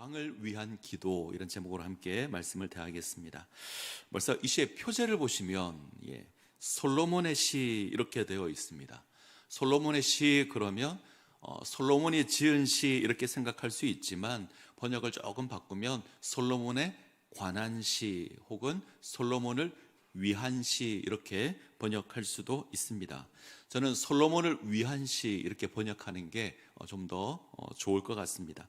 왕을 위한 기도, 이런 제목으로 함께 말씀을 대하겠습니다. 벌써 이 시의 표제를 보시면 솔로몬의 시 이렇게 되어 있습니다. 솔로몬의 시 그러면 솔로몬이 지은 시 이렇게 생각할 수 있지만 번역을 조금 바꾸면 솔로몬에 관한 시 혹은 솔로몬을 위한 시 이렇게 번역할 수도 있습니다. 저는 솔로몬을 위한 시 이렇게 번역하는 게 좀 더 좋을 것 같습니다.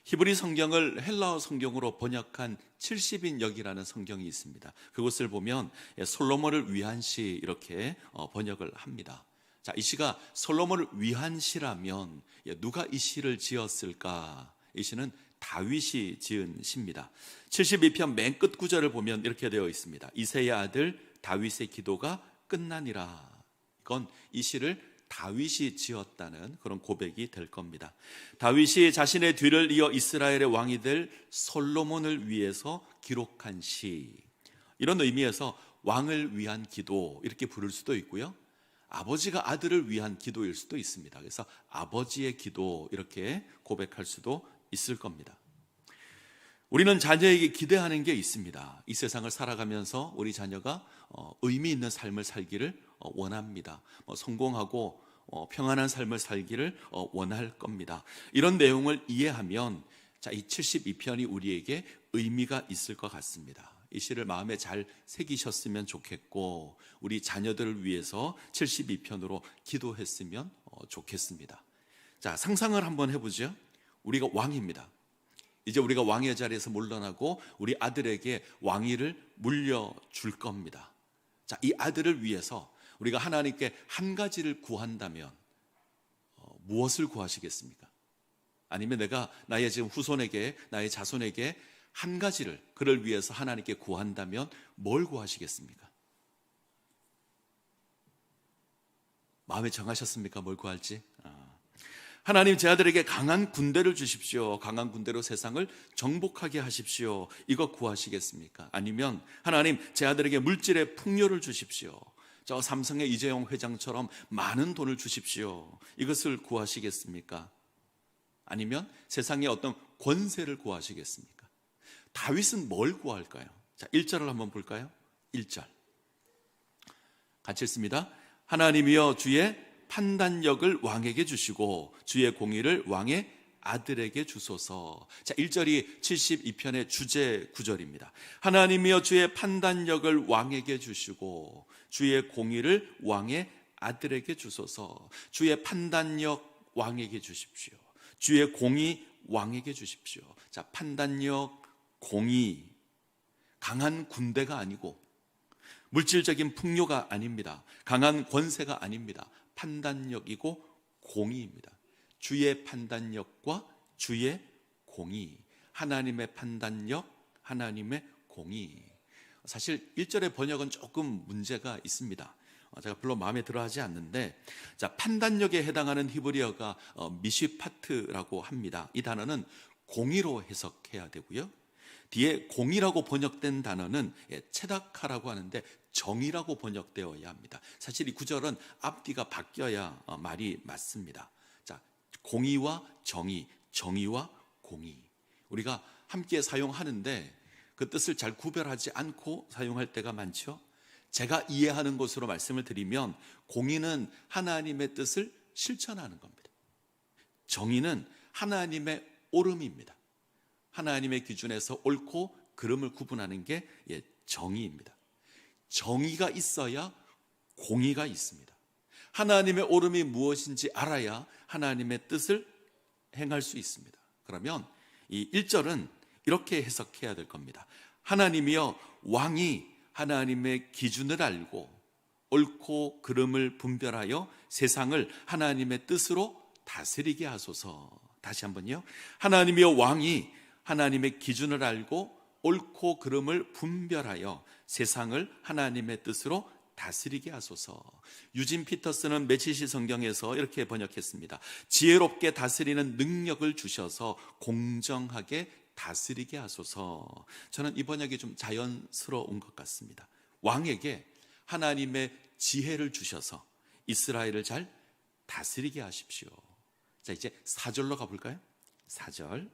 히브리 성경을 헬라어 성경으로 번역한 70인역이라는 성경이 있습니다. 그것을 보면 솔로몬을 위한 시 이렇게 번역을 합니다. 자, 이 시가 솔로몬을 위한 시라면 누가 이 시를 지었을까? 이 시는 다윗이 지은 시입니다. 72편 맨 끝 구절을 보면 이렇게 되어 있습니다. 이새의 아들 다윗의 기도가 끝나니라. 이건 이 시를 다윗이 지었다는 그런 고백이 될 겁니다. 다윗이 자신의 뒤를 이어 이스라엘의 왕이 될 솔로몬을 위해서 기록한 시, 이런 의미에서 왕을 위한 기도 이렇게 부를 수도 있고요, 아버지가 아들을 위한 기도일 수도 있습니다. 그래서 아버지의 기도 이렇게 고백할 수도 있을 겁니다. 우리는 자녀에게 기대하는 게 있습니다. 이 세상을 살아가면서 우리 자녀가 의미 있는 삶을 살기를 원합니다. 성공하고 평안한 삶을 살기를 원할 겁니다. 이런 내용을 이해하면 이 72편이 우리에게 의미가 있을 것 같습니다. 이 시를 마음에 잘 새기셨으면 좋겠고 우리 자녀들을 위해서 72편으로 기도했으면 좋겠습니다. 자, 상상을 한번 해보죠. 우리가 왕입니다. 이제 우리가 왕의 자리에서 물러나고 우리 아들에게 왕위를 물려줄 겁니다. 자, 이 아들을 위해서 우리가 하나님께 한 가지를 구한다면 무엇을 구하시겠습니까? 아니면 내가 나의 지금 후손에게, 나의 자손에게 한 가지를 그를 위해서 하나님께 구한다면 뭘 구하시겠습니까? 마음에 정하셨습니까? 뭘 구할지? 하나님, 제 아들에게 강한 군대를 주십시오. 강한 군대로 세상을 정복하게 하십시오. 이거 구하시겠습니까? 아니면 하나님, 제 아들에게 물질의 풍요를 주십시오. 저 삼성의 이재용 회장처럼 많은 돈을 주십시오. 이것을 구하시겠습니까? 아니면 세상의 어떤 권세를 구하시겠습니까? 다윗은 뭘 구할까요? 자, 1절을 한번 볼까요? 1절 같이 읽습니다. 하나님이여 주의 판단력을 왕에게 주시고 주의 공의를 왕의 아들에게 주소서. 자, 1절이 72편의 주제 구절입니다. 하나님이여 주의 판단력을 왕에게 주시고 주의 공의를 왕의 아들에게 주소서. 주의 판단력 왕에게 주십시오. 주의 공의 왕에게 주십시오. 자, 판단력, 공의, 강한 군대가 아니고 물질적인 풍요가 아닙니다. 강한 권세가 아닙니다. 판단력이고 공의입니다. 주의 판단력과 주의 공의, 하나님의 판단력, 하나님의 공의. 사실 1절의 번역은 조금 문제가 있습니다. 제가 별로 마음에 들어 하지 않는데, 자, 판단력에 해당하는 히브리어가 미시파트라고 합니다. 이 단어는 공의로 해석해야 되고요, 뒤에 공의라고 번역된 단어는 체다카라고 하는데 정의라고 번역되어야 합니다. 사실 이 구절은 앞뒤가 바뀌어야 말이 맞습니다. 자, 공의와 정의, 정의와 공의, 우리가 함께 사용하는데 그 뜻을 잘 구별하지 않고 사용할 때가 많죠. 제가 이해하는 것으로 말씀을 드리면 공의는 하나님의 뜻을 실천하는 겁니다. 정의는 하나님의 옳음입니다. 하나님의 기준에서 옳고 그름을 구분하는 게 정의입니다. 정의가 있어야 공의가 있습니다. 하나님의 옳음이 무엇인지 알아야 하나님의 뜻을 행할 수 있습니다. 그러면 이 1절은 이렇게 해석해야 될 겁니다. 하나님이여 왕이 하나님의 기준을 알고 옳고 그름을 분별하여 세상을 하나님의 뜻으로 다스리게 하소서. 다시 한번요. 하나님이여 왕이 하나님의 기준을 알고 옳고 그름을 분별하여 세상을 하나님의 뜻으로 다스리게 하소서. 유진 피터스는 메시지 성경에서 이렇게 번역했습니다. 지혜롭게 다스리는 능력을 주셔서 공정하게 다스리게 하소서. 저는 이 번역이 좀 자연스러운 것 같습니다. 왕에게 하나님의 지혜를 주셔서 이스라엘을 잘 다스리게 하십시오. 자, 이제 4절로 가볼까요? 4절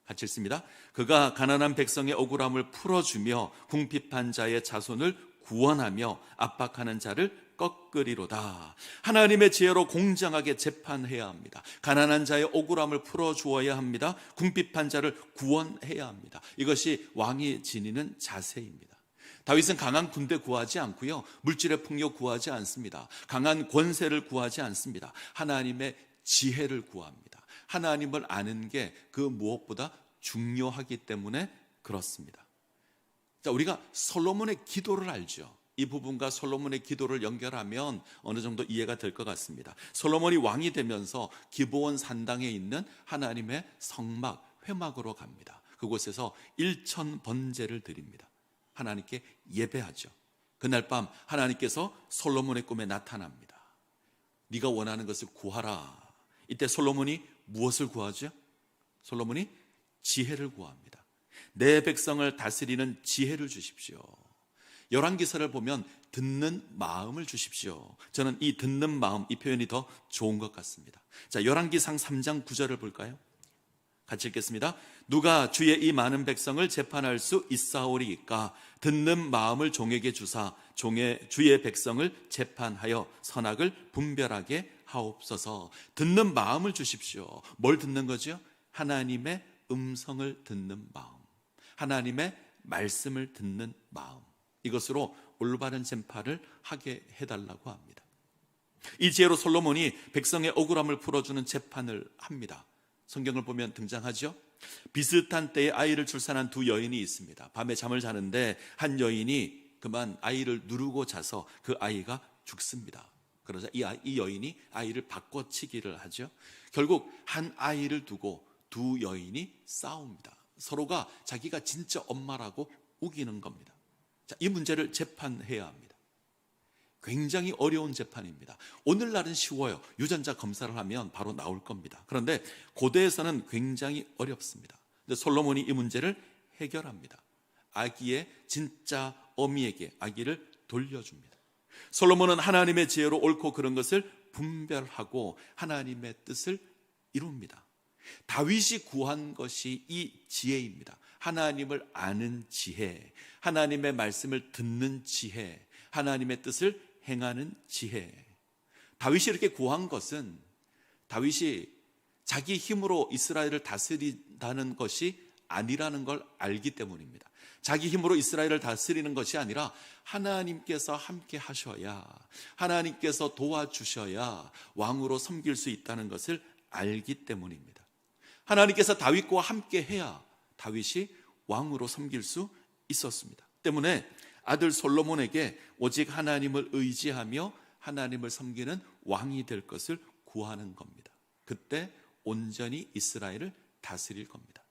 같이 읽습니다. 그가 가난한 백성의 억울함을 풀어주며 궁핍한 자의 자손을 구원하며 압박하는 자를 꺾으리로다. 하나님의 지혜로 공정하게 재판해야 합니다. 가난한 자의 억울함을 풀어주어야 합니다. 궁핍한 자를 구원해야 합니다. 이것이 왕이 지니는 자세입니다. 다윗은 강한 군대 구하지 않고요, 물질의 풍요 구하지 않습니다. 강한 권세를 구하지 않습니다. 하나님의 지혜를 구합니다. 하나님을 아는 게 그 무엇보다 중요하기 때문에 그렇습니다. 자, 우리가 솔로몬의 기도를 알죠. 이 부분과 솔로몬의 기도를 연결하면 어느 정도 이해가 될 것 같습니다. 솔로몬이 왕이 되면서 기브온 산당에 있는 하나님의 성막, 회막으로 갑니다. 그곳에서 1000번제를 드립니다. 하나님께 예배하죠. 그날 밤 하나님께서 솔로몬의 꿈에 나타납니다. 네가 원하는 것을 구하라. 이때 솔로몬이 무엇을 구하죠? 솔로몬이 지혜를 구합니다. 내 백성을 다스리는 지혜를 주십시오. 열왕기서를 보면 듣는 마음을 주십시오. 저는 이 듣는 마음, 이 표현이 더 좋은 것 같습니다. 자, 열왕기상 3장 9절을 볼까요? 같이 읽겠습니다. 누가 주의 이 많은 백성을 재판할 수 있사오리이까? 듣는 마음을 종에게 주사 주의 백성을 재판하여 선악을 분별하게 하옵소서. 듣는 마음을 주십시오. 뭘 듣는 거죠? 하나님의 음성을 듣는 마음, 하나님의 말씀을 듣는 마음, 이것으로 올바른 재판을 하게 해달라고 합니다. 이 지혜로 솔로몬이 백성의 억울함을 풀어주는 재판을 합니다. 성경을 보면 등장하죠. 비슷한 때에 아이를 출산한 두 여인이 있습니다. 밤에 잠을 자는데 한 여인이 그만 아이를 누르고 자서 그 아이가 죽습니다. 그러자 이 여인이 아이를 바꿔치기를 하죠. 결국 한 아이를 두고 두 여인이 싸웁니다. 서로가 자기가 진짜 엄마라고 우기는 겁니다. 자, 이 문제를 재판해야 합니다. 굉장히 어려운 재판입니다. 오늘날은 쉬워요. 유전자 검사를 하면 바로 나올 겁니다. 그런데 고대에서는 굉장히 어렵습니다. 근데 솔로몬이 이 문제를 해결합니다. 아기의 진짜 어미에게 아기를 돌려줍니다. 솔로몬은 하나님의 지혜로 옳고 그른 것을 분별하고 하나님의 뜻을 이룹니다. 다윗이 구한 것이 이 지혜입니다. 하나님을 아는 지혜, 하나님의 말씀을 듣는 지혜, 하나님의 뜻을 행하는 지혜. 다윗이 이렇게 구한 것은 다윗이 자기 힘으로 이스라엘을 다스린다는 것이 아니라는 걸 알기 때문입니다. 자기 힘으로 이스라엘을 다스리는 것이 아니라 하나님께서 함께 하셔야, 하나님께서 도와주셔야 왕으로 섬길 수 있다는 것을 알기 때문입니다. 하나님께서 다윗과 함께 해야 다윗이 왕으로 섬길 수 있었습니다. 때문에 아들 솔로몬에게 오직 하나님을 의지하며 하나님을 섬기는 왕이 될 것을 구하는 겁니다. 그때 온전히 이스라엘을 다스릴 겁니다.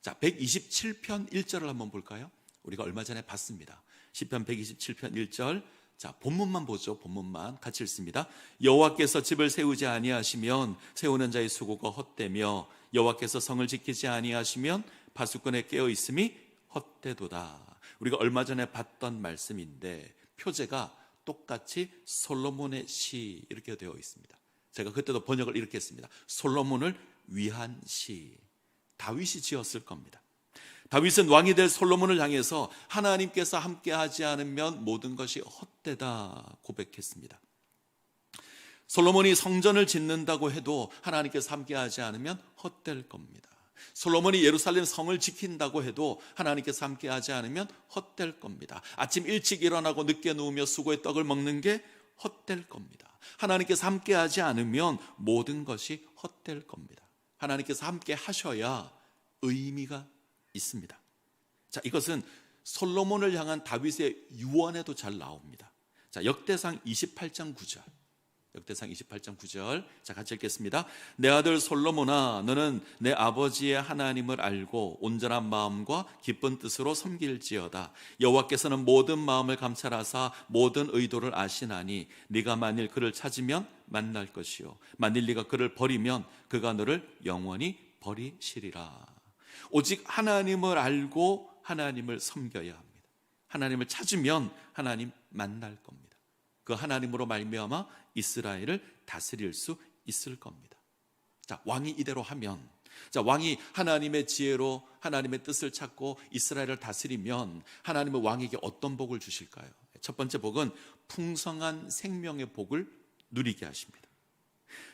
자, 127편 1절을 한번 볼까요? 우리가 얼마 전에 봤습니다. 시편 127편 1절. 자, 본문만 보죠. 본문만 같이 읽습니다. 여호와께서 집을 세우지 아니하시면 세우는 자의 수고가 헛되며 여호와께서 성을 지키지 아니하시면 파수꾼의 깨어 있음이 헛되도다. 우리가 얼마 전에 봤던 말씀인데 표제가 똑같이 솔로몬의 시 이렇게 되어 있습니다. 제가 그때도 번역을 이렇게 했습니다. 솔로몬을 위한 시. 다윗이 지었을 겁니다. 다윗은 왕이 될 솔로몬을 향해서 하나님께서 함께하지 않으면 모든 것이 헛되다 고백했습니다. 솔로몬이 성전을 짓는다고 해도 하나님께서 함께하지 않으면 헛될 겁니다. 솔로몬이 예루살렘 성을 지킨다고 해도 하나님께서 함께하지 않으면 헛될 겁니다. 아침 일찍 일어나고 늦게 누우며 수고의 떡을 먹는 게 헛될 겁니다. 하나님께서 함께하지 않으면 모든 것이 헛될 겁니다. 하나님께서 함께 하셔야 의미가 있습니다. 자, 이것은 솔로몬을 향한 다윗의 유언에도 잘 나옵니다. 자, 역대상 28장 9절. 역대상 28장 9절. 자, 같이 읽겠습니다. 내 아들 솔로몬아, 너는 내 아버지의 하나님을 알고 온전한 마음과 기쁜 뜻으로 섬길지어다. 여호와께서는 모든 마음을 감찰하사 모든 의도를 아시나니 네가 만일 그를 찾으면 만날 것이요 만일 네가 그를 버리면 그가 너를 영원히 버리시리라. 오직 하나님을 알고 하나님을 섬겨야 합니다. 하나님을 찾으면 하나님 만날 겁니다. 그 하나님으로 말미암아 이스라엘을 다스릴 수 있을 겁니다. 자, 왕이 이대로 하면 자, 왕이 하나님의 지혜로 하나님의 뜻을 찾고 이스라엘을 다스리면 하나님은 왕에게 어떤 복을 주실까요? 첫 번째 복은 풍성한 생명의 복을 누리게 하십니다.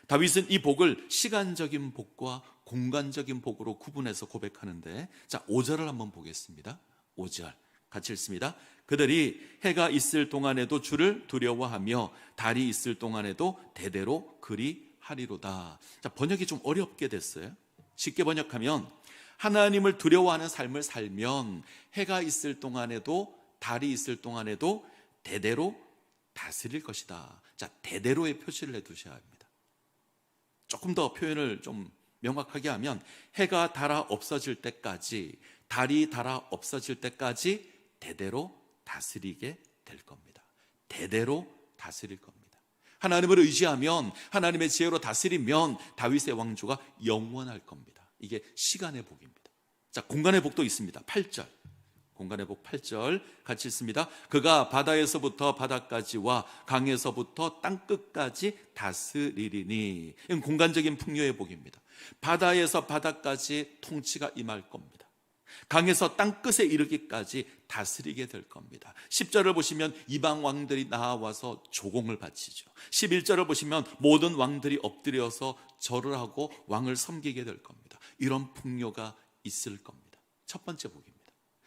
다윗은 이 복을 시간적인 복과 공간적인 복으로 구분해서 고백하는데, 자, 5절을 한번 보겠습니다. 5절 같이 읽습니다. 그들이 해가 있을 동안에도 주를 두려워하며 달이 있을 동안에도 대대로 그리하리로다. 자, 번역이 좀 어렵게 됐어요. 쉽게 번역하면 하나님을 두려워하는 삶을 살면 해가 있을 동안에도 달이 있을 동안에도 대대로 다스릴 것이다. 자, 대대로의 표시를 해두셔야 합니다. 조금 더 표현을 좀 명확하게 하면 해가 달아 없어질 때까지, 달이 달아 없어질 때까지 대대로 다스리게 될 겁니다. 대대로 다스릴 겁니다. 하나님을 의지하면, 하나님의 지혜로 다스리면 다윗의 왕조가 영원할 겁니다. 이게 시간의 복입니다. 자, 공간의 복도 있습니다. 8절, 공간의 복 8절 같이 읽습니다. 그가 바다에서부터 바다까지와 강에서부터 땅끝까지 다스리리니. 이건 공간적인 풍요의 복입니다. 바다에서 바다까지 통치가 임할 겁니다. 강에서 땅끝에 이르기까지 다스리게 될 겁니다. 10절을 보시면 이방 왕들이 나와서 조공을 바치죠. 11절을 보시면 모든 왕들이 엎드려서 절을 하고 왕을 섬기게 될 겁니다. 이런 풍요가 있을 겁니다. 첫 번째 복입니다.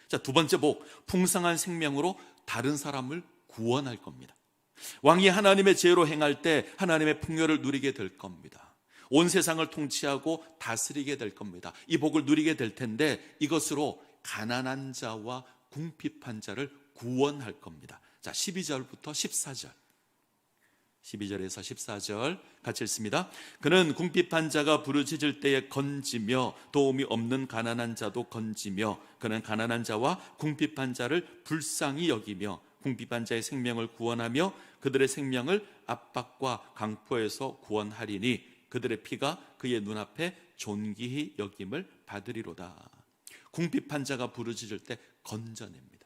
자, 두 번째 복, 풍성한 생명으로 다른 사람을 구원할 겁니다. 왕이 하나님의 지혜로 행할 때 하나님의 풍요를 누리게 될 겁니다. 온 세상을 통치하고 다스리게 될 겁니다. 이 복을 누리게 될 텐데 이것으로 가난한 자와 궁핍한 자를 구원할 겁니다. 자, 12절부터 14절, 12절에서 14절 같이 읽습니다. 그는 궁핍한 자가 부르짖을 때에 건지며 도움이 없는 가난한 자도 건지며 그는 가난한 자와 궁핍한 자를 불쌍히 여기며 궁핍한 자의 생명을 구원하며 그들의 생명을 압박과 강포에서 구원하리니 그들의 피가 그의 눈앞에 존귀히 여김을 받으리로다. 궁핍한 자가 부르짖을 때 건져냅니다.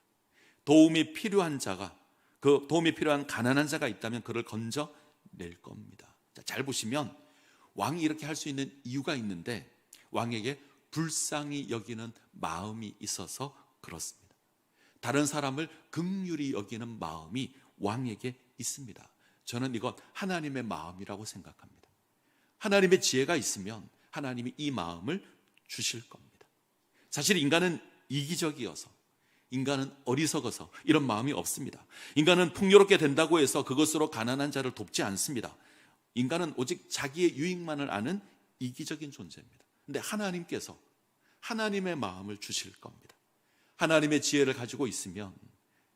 도움이 필요한 자가, 그 도움이 필요한 가난한 자가 있다면 그를 건져낼 겁니다. 자, 잘 보시면 왕이 이렇게 할 수 있는 이유가 있는데 왕에게 불쌍히 여기는 마음이 있어서 그렇습니다. 다른 사람을 긍휼히 여기는 마음이 왕에게 있습니다. 저는 이건 하나님의 마음이라고 생각합니다. 하나님의 지혜가 있으면 하나님이 이 마음을 주실 겁니다. 사실 인간은 이기적이어서, 인간은 어리석어서 이런 마음이 없습니다. 인간은 풍요롭게 된다고 해서 그것으로 가난한 자를 돕지 않습니다. 인간은 오직 자기의 유익만을 아는 이기적인 존재입니다. 그런데 하나님께서 하나님의 마음을 주실 겁니다. 하나님의 지혜를 가지고 있으면,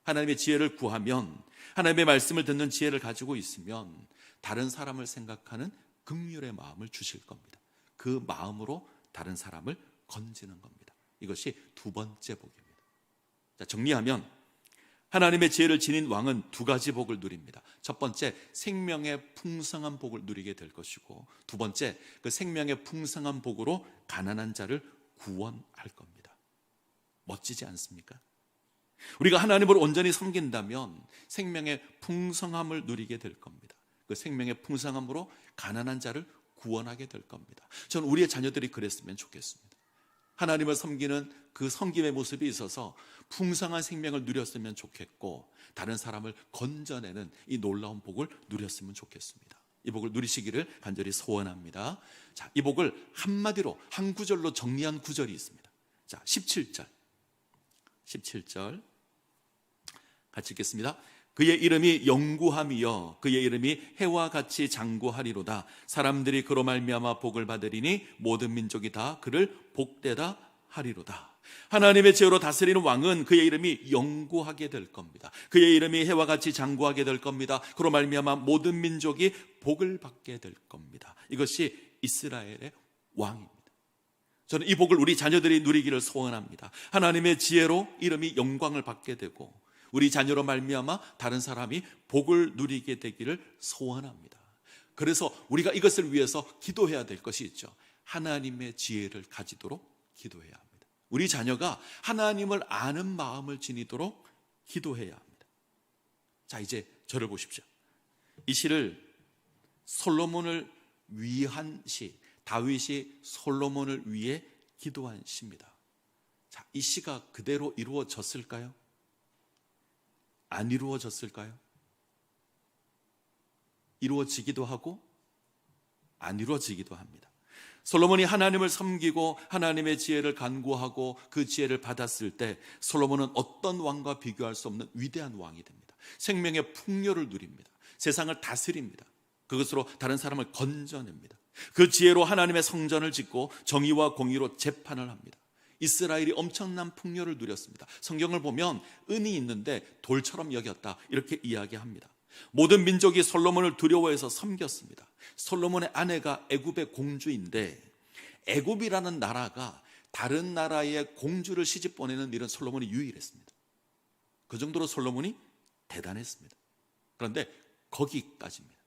하나님의 지혜를 구하면, 하나님의 말씀을 듣는 지혜를 가지고 있으면 다른 사람을 생각하는 긍휼의 마음을 주실 겁니다. 그 마음으로 다른 사람을 건지는 겁니다. 이것이 두 번째 복입니다. 자, 정리하면 하나님의 지혜를 지닌 왕은 두 가지 복을 누립니다. 첫 번째, 생명의 풍성한 복을 누리게 될 것이고, 두 번째, 그 생명의 풍성한 복으로 가난한 자를 구원할 겁니다. 멋지지 않습니까? 우리가 하나님을 온전히 섬긴다면 생명의 풍성함을 누리게 될 겁니다. 그 생명의 풍성함으로 가난한 자를 구원하게 될 겁니다. 저는 우리의 자녀들이 그랬으면 좋겠습니다. 하나님을 섬기는 그 섬김의 모습이 있어서 풍성한 생명을 누렸으면 좋겠고, 다른 사람을 건져내는 이 놀라운 복을 누렸으면 좋겠습니다. 이 복을 누리시기를 간절히 소원합니다. 자, 이 복을 한마디로 한 구절로 정리한 구절이 있습니다. 자, 17절 같이 읽겠습니다. 그의 이름이 영구함이여 그의 이름이 해와 같이 장구하리로다. 사람들이 그로 말미암아 복을 받으리니 모든 민족이 다 그를 복되다 하리로다. 하나님의 지혜로 다스리는 왕은 그의 이름이 영구하게 될 겁니다. 그의 이름이 해와 같이 장구하게 될 겁니다. 그로 말미암아 모든 민족이 복을 받게 될 겁니다. 이것이 이스라엘의 왕입니다. 저는 이 복을 우리 자녀들이 누리기를 소원합니다. 하나님의 지혜로 이름이 영광을 받게 되고 우리 자녀로 말미암아 다른 사람이 복을 누리게 되기를 소원합니다. 그래서 우리가 이것을 위해서 기도해야 될 것이 있죠. 하나님의 지혜를 가지도록 기도해야 합니다. 우리 자녀가 하나님을 아는 마음을 지니도록 기도해야 합니다. 자, 이제 저를 보십시오. 이 시를 솔로몬을 위한 시, 다윗이 솔로몬을 위해 기도한 시입니다. 자, 이 시가 그대로 이루어졌을까요? 안 이루어졌을까요? 이루어지기도 하고 안 이루어지기도 합니다. 솔로몬이 하나님을 섬기고 하나님의 지혜를 간구하고 그 지혜를 받았을 때 솔로몬은 어떤 왕과 비교할 수 없는 위대한 왕이 됩니다. 생명의 풍요를 누립니다. 세상을 다스립니다. 그것으로 다른 사람을 건져냅니다. 그 지혜로 하나님의 성전을 짓고 정의와 공의로 재판을 합니다. 이스라엘이 엄청난 풍요를 누렸습니다. 성경을 보면 은이 있는데 돌처럼 여겼다, 이렇게 이야기합니다. 모든 민족이 솔로몬을 두려워해서 섬겼습니다. 솔로몬의 아내가 애굽의 공주인데 애굽이라는 나라가 다른 나라의 공주를 시집 보내는 일은 솔로몬이 유일했습니다. 그 정도로 솔로몬이 대단했습니다. 그런데 거기까지입니다.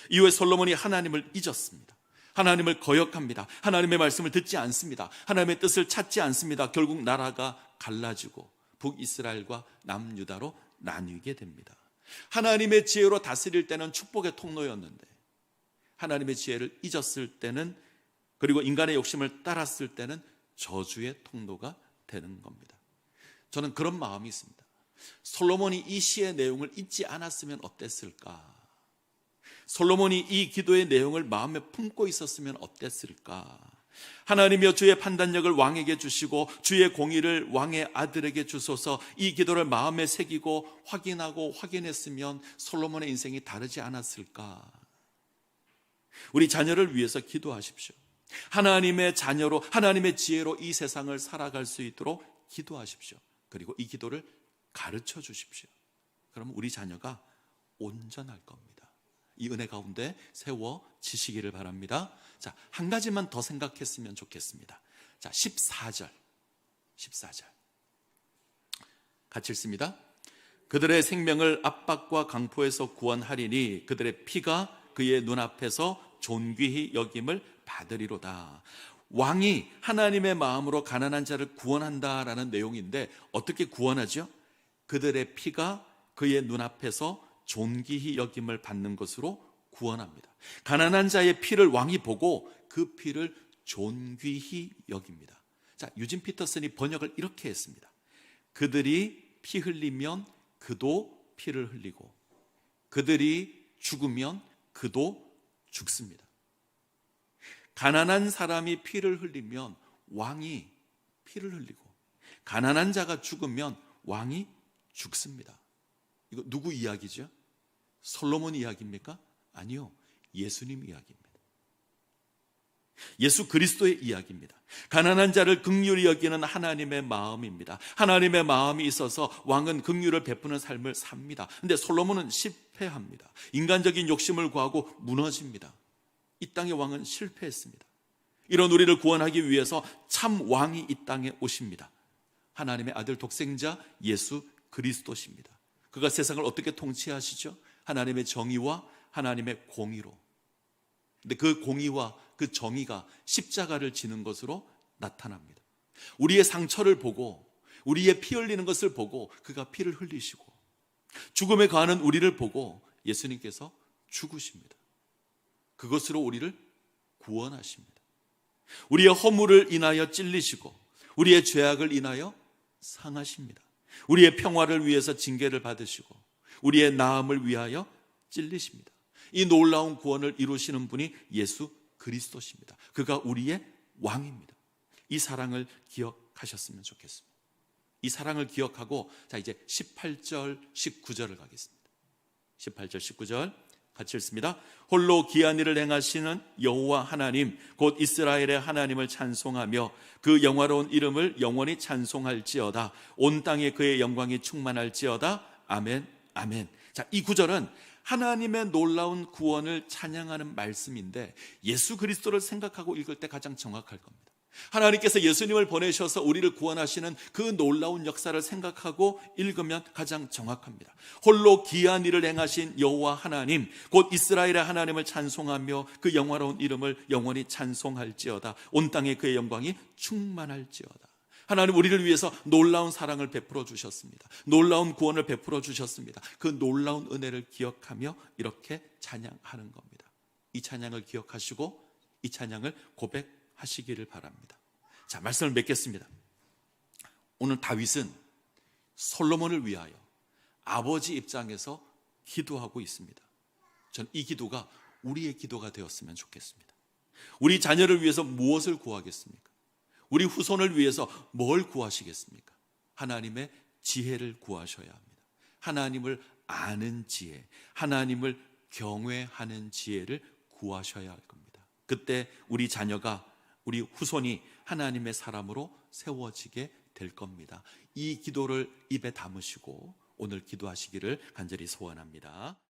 이후에 솔로몬이 하나님을 잊었습니다. 하나님을 거역합니다. 하나님의 말씀을 듣지 않습니다. 하나님의 뜻을 찾지 않습니다. 결국 나라가 갈라지고 북이스라엘과 남유다로 나뉘게 됩니다. 하나님의 지혜로 다스릴 때는 축복의 통로였는데 하나님의 지혜를 잊었을 때는, 그리고 인간의 욕심을 따랐을 때는 저주의 통로가 되는 겁니다. 저는 그런 마음이 있습니다. 솔로몬이 이 시의 내용을 잊지 않았으면 어땠을까? 솔로몬이 이 기도의 내용을 마음에 품고 있었으면 어땠을까? 하나님이여 주의 판단력을 왕에게 주시고 주의 공의를 왕의 아들에게 주소서. 이 기도를 마음에 새기고 확인하고 확인했으면 솔로몬의 인생이 다르지 않았을까? 우리 자녀를 위해서 기도하십시오. 하나님의 자녀로, 하나님의 지혜로 이 세상을 살아갈 수 있도록 기도하십시오. 그리고 이 기도를 가르쳐 주십시오. 그럼 우리 자녀가 온전할 겁니다. 이 은혜 가운데 세워지시기를 바랍니다. 자, 한 가지만 더 생각했으면 좋겠습니다. 자, 14절 같이 읽습니다. 그들의 생명을 압박과 강포에서 구원하리니 그들의 피가 그의 눈앞에서 존귀히 여김을 받으리로다. 왕이 하나님의 마음으로 가난한 자를 구원한다라는 내용인데 어떻게 구원하죠? 그들의 피가 그의 눈앞에서 존귀히 여김을 받는 것으로 구원합니다. 가난한 자의 피를 왕이 보고 그 피를 존귀히 여깁니다. 자, 유진 피터슨이 번역을 이렇게 했습니다. 그들이 피 흘리면 그도 피를 흘리고 그들이 죽으면 그도 죽습니다. 가난한 사람이 피를 흘리면 왕이 피를 흘리고 가난한 자가 죽으면 왕이 죽습니다. 이거 누구 이야기죠? 솔로몬 이야기입니까? 아니요, 예수님 이야기입니다. 예수 그리스도의 이야기입니다. 가난한 자를 긍휼히 여기는 하나님의 마음입니다. 하나님의 마음이 있어서 왕은 긍휼을 베푸는 삶을 삽니다. 그런데 솔로몬은 실패합니다. 인간적인 욕심을 구하고 무너집니다. 이 땅의 왕은 실패했습니다. 이런 우리를 구원하기 위해서 참 왕이 이 땅에 오십니다. 하나님의 아들 독생자 예수 그리스도십니다. 그가 세상을 어떻게 통치하시죠? 하나님의 정의와 하나님의 공의로. 근데 그 공의와 그 정의가 십자가를 지는 것으로 나타납니다. 우리의 상처를 보고 우리의 피 흘리는 것을 보고 그가 피를 흘리시고 죽음에 가는 우리를 보고 예수님께서 죽으십니다. 그것으로 우리를 구원하십니다. 우리의 허물을 인하여 찔리시고 우리의 죄악을 인하여 상하십니다. 우리의 평화를 위해서 징계를 받으시고 우리의 나음을 위하여 찔리십니다. 이 놀라운 구원을 이루시는 분이 예수 그리스도십니다. 그가 우리의 왕입니다. 이 사랑을 기억하셨으면 좋겠습니다. 이 사랑을 기억하고 자 이제 18절 19절을 가겠습니다. 18절 19절 같이 읽습니다. 홀로 기한 일을 행하시는 여호와 하나님 곧 이스라엘의 하나님을 찬송하며 그 영화로운 이름을 영원히 찬송할지어다. 온 땅에 그의 영광이 충만할지어다. 아멘 아멘. 자, 이 구절은 하나님의 놀라운 구원을 찬양하는 말씀인데 예수 그리스도를 생각하고 읽을 때 가장 정확할 겁니다. 하나님께서 예수님을 보내셔서 우리를 구원하시는 그 놀라운 역사를 생각하고 읽으면 가장 정확합니다. 홀로 기한 일을 행하신 여호와 하나님 곧 이스라엘의 하나님을 찬송하며 그 영화로운 이름을 영원히 찬송할지어다. 온 땅에 그의 영광이 충만할지어다. 하나님 우리를 위해서 놀라운 사랑을 베풀어 주셨습니다. 놀라운 구원을 베풀어 주셨습니다. 그 놀라운 은혜를 기억하며 이렇게 찬양하는 겁니다. 이 찬양을 기억하시고 이 이 찬양을 고백하시기를 바랍니다. 자, 말씀을 맺겠습니다. 오늘 다윗은 솔로몬을 위하여 아버지 입장에서 기도하고 있습니다. 전 이 기도가 우리의 기도가 되었으면 좋겠습니다. 우리 자녀를 위해서 무엇을 구하겠습니까? 우리 후손을 위해서 뭘 구하시겠습니까? 하나님의 지혜를 구하셔야 합니다. 하나님을 아는 지혜, 하나님을 경외하는 지혜를 구하셔야 할 겁니다. 그때 우리 자녀가, 우리 후손이 하나님의 사람으로 세워지게 될 겁니다. 이 기도를 입에 담으시고 오늘 기도하시기를 간절히 소원합니다.